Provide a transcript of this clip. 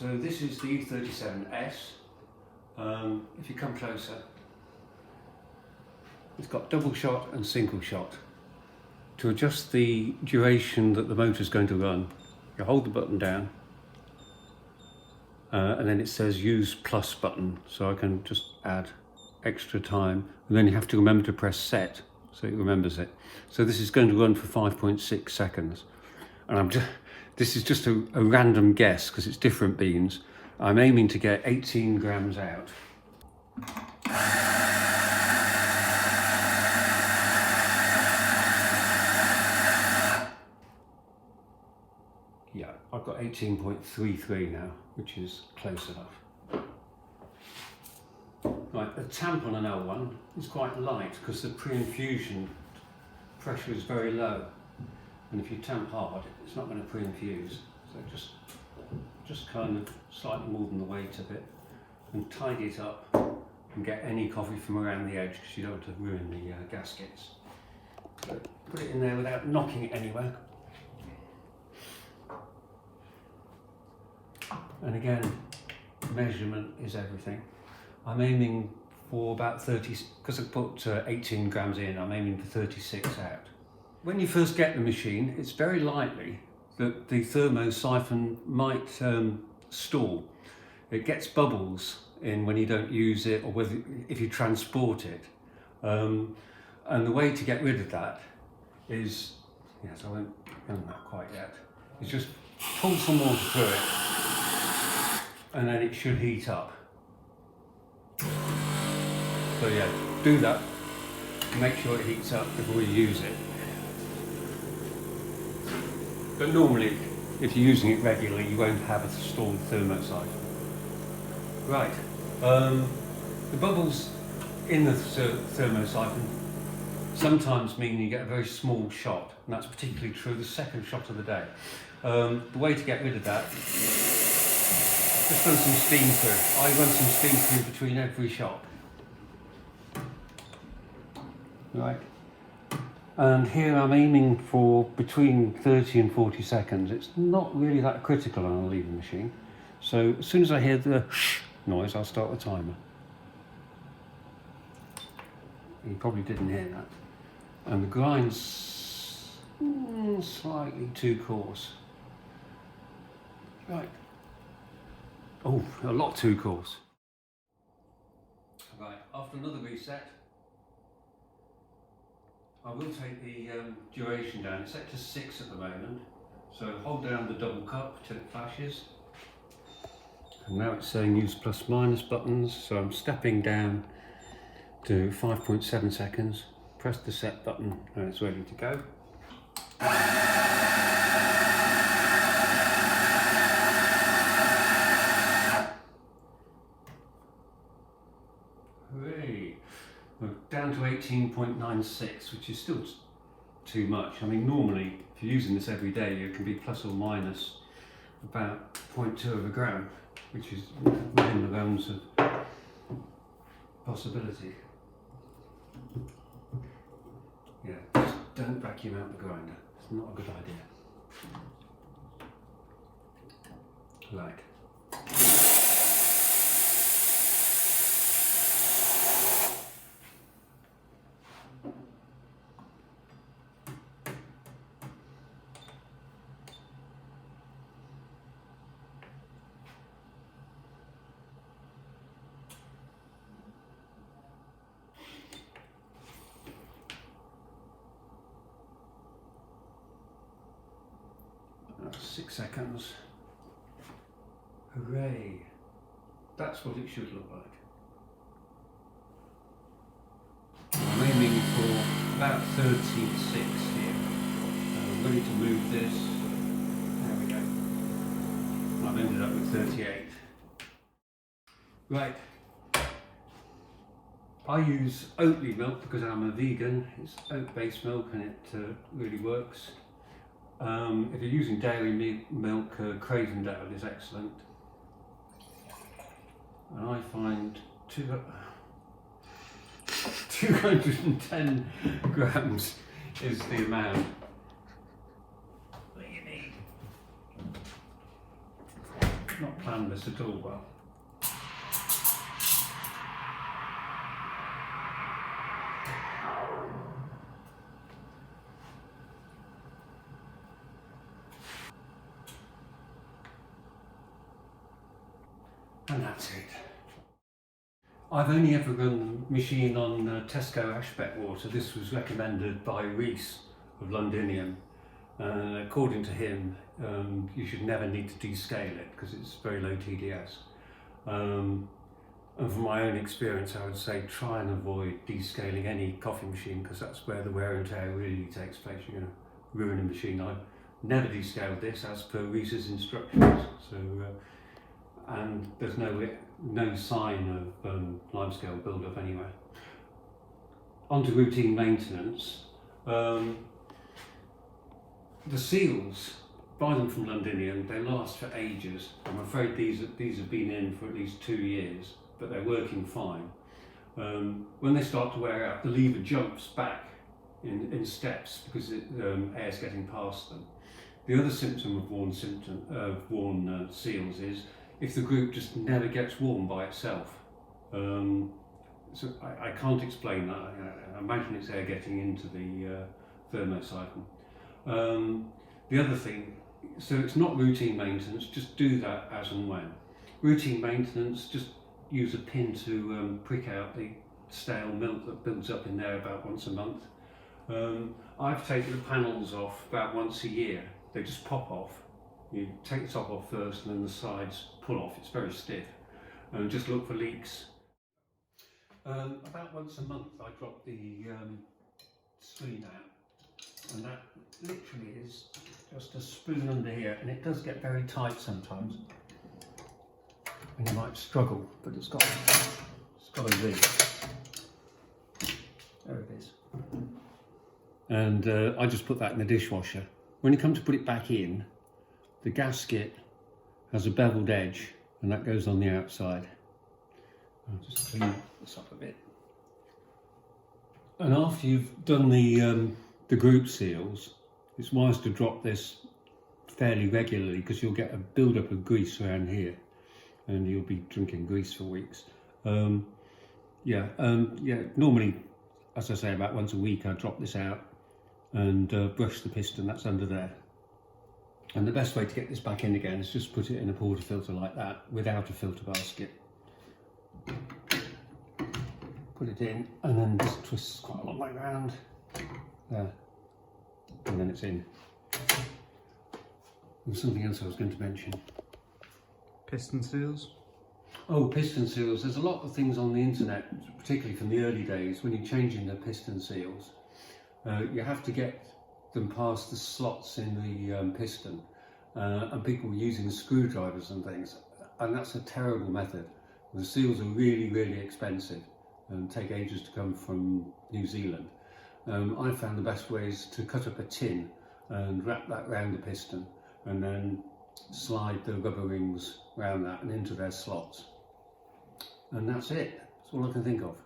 So this is the E37S. If you come closer, it's got double shot and single shot. To adjust the duration that the motor is going to run, you hold the button down and then it says use plus button, so I can just add extra time, and then you have to remember to press set so it remembers it. So this is going to run for 5.6 seconds, and this is just a random guess because it's different beans. I'm aiming to get 18 grams out. Yeah, I've got 18.33 now, which is close enough. Right, the tamp on an L1 is quite light because the pre-infusion pressure is very low, and if you tamp hard, it's not going to pre-infuse. So just kind of slightly more than the weight of it, and tidy it up and get any coffee from around the edge because you don't want to ruin the gaskets. So put it in there without knocking it anywhere. And again, measurement is everything. I'm aiming for about 30, because I put 18 grams in, I'm aiming for 36 out. When you first get the machine, it's very likely that the thermosiphon might stall. It gets bubbles in when you don't use it, or if you transport it. And the way to get rid of that is, yes, I won't go on that quite yet, is just pull some water through it, and then it should heat up. So yeah, do that, make sure it heats up before you use it. But normally, if you're using it regularly, you won't have a stalled thermosiphon. Right, the bubbles in the thermosiphon sometimes mean you get a very small shot, and that's particularly true the second shot of the day. The way to get rid of that, just run some steam through. I run some steam through between every shot. Right, and here I'm aiming for between 30 and 40 seconds. It's not really that critical on a lever machine. So as soon as I hear the noise, I'll start the timer. You probably didn't hear that. And the grind's slightly too coarse. Right. Oh, a lot too coarse. Right, after another reset, I will take the duration down. It's set to 6 at the moment. So hold down the double cup till it flashes. And now it's saying use plus minus buttons. So I'm stepping down to 5.7 seconds. Press the set button and it's ready to go. Hooray! We're down to 18.96, which is still too much. I mean, normally, if you're using this every day, it can be plus or minus about 0.2 of a gram, which is within the realms of possibility. Yeah, just don't vacuum out the grinder. It's not a good idea. Right. That's 6 seconds. Hooray! That's what it should look like. I'm aiming for about 36 here. I'm ready to move this. There we go. I've ended up with 38. Right. I use Oatly milk because I'm a vegan. It's oat-based milk and it really works. If you're using dairy milk, Cravendale is excellent. And I find 210 grams is the amount that you need. Not planned this at all well. And that's it. I've only ever run the machine on Tesco Ashbeck water. This was recommended by Reese of Londinium. According to him, you should never need to descale it because it's very low TDS. And from my own experience, I would say try and avoid descaling any coffee machine because that's where the wear and tear really takes place. You're going to ruin a machine. I've never descaled this as per Reese's instructions. So, and there's no sign of limescale build-up anyway. On to routine maintenance. The seals, buy them from Londinium, they last for ages. I'm afraid these have been in for at least 2 years, but they're working fine. When they start to wear out, the lever jumps back in steps because air's getting past them. The other symptom of worn seals is if the group just never gets warm by itself. So I can't explain that. I imagine it's air getting into the thermosyphon. The other thing, so it's not routine maintenance, just do that as and when. Routine maintenance, just use a pin to prick out the stale milk that builds up in there about once a month. I've taken the panels off about once a year. They just pop off. You take the top off first and then the sides pull off. It's very stiff. And just look for leaks. About once a month I drop the screen out, and that literally is just a spoon under here, and it does get very tight sometimes and you might struggle, but it's got a lid. There it is. And I just put that in the dishwasher. When you come to put it back in, the gasket has a beveled edge and that goes on the outside. I'll just clean this up a bit. And after you've done the group seals, it's wise to drop this fairly regularly because you'll get a build-up of grease around here and you'll be drinking grease for weeks. Normally, as I say, about once a week I drop this out and brush the piston that's under there. And the best way to get this back in again is just put it in a portafilter like that without a filter basket. Put it in and then just twist quite a long way around. There. And then it's in. There's something else I was going to mention. Piston seals? Oh, piston seals. There's a lot of things on the internet, particularly from the early days, when you're changing the piston seals. You have to get them past the slots in the piston, and people were using screwdrivers and things, and that's a terrible method. The seals are really, really expensive and take ages to come from New Zealand. I found the best way is to cut up a tin and wrap that around the piston and then slide the rubber rings around that and into their slots. And that's it. That's all I can think of.